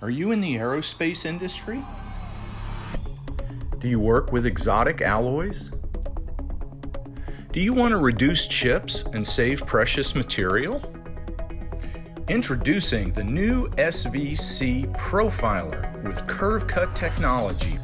Are you in the aerospace industry? Do you work with exotic alloys? Do you want to reduce chips and save precious material? Introducing the new SVC Profiler with curve cut technology.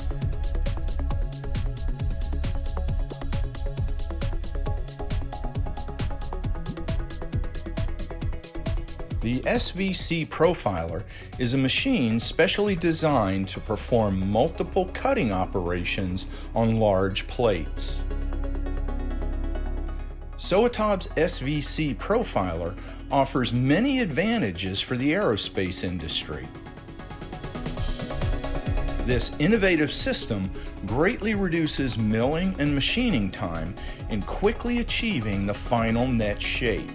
The SVC Profiler is a machine specially designed to perform multiple cutting operations on large plates. Soitab's SVC Profiler offers many advantages for the aerospace industry. This innovative system greatly reduces milling and machining time in quickly achieving the final net shape.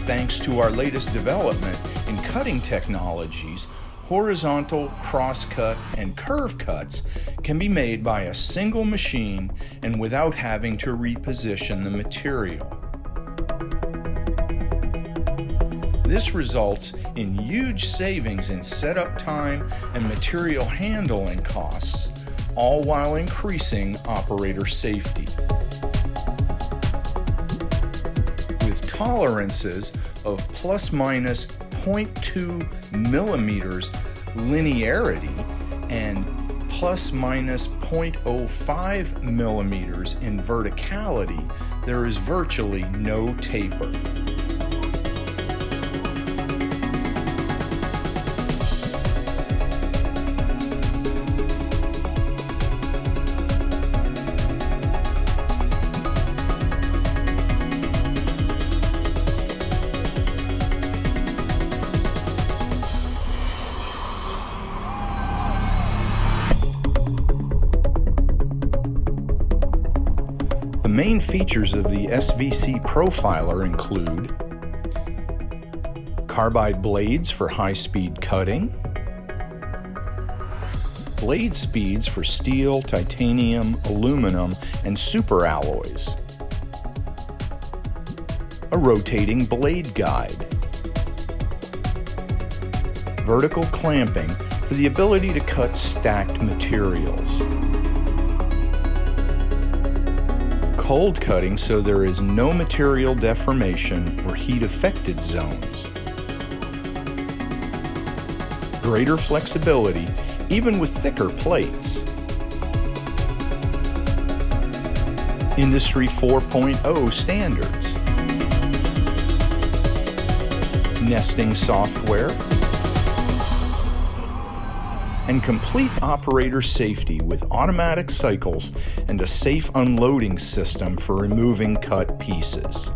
Thanks to our latest development in cutting technologies, horizontal, cross-cut, and curve cuts can be made by a single machine and without having to reposition the material. This results in huge savings in setup time and material handling costs, all while increasing operator safety. Tolerances of plus minus 0.2 millimeters linearity and plus minus 0.05 millimeters in verticality, there is virtually no taper. The main features of the SVC Profiler include carbide blades for high-speed cutting, blade speeds for steel, titanium, aluminum, and superalloys, a rotating blade guide, vertical clamping for the ability to cut stacked materials, cold cutting so there is no material deformation or heat affected zones, greater flexibility even with thicker plates, Industry 4.0 standards, nesting software, and complete operator safety with automatic cycles and a safe unloading system for removing cut pieces.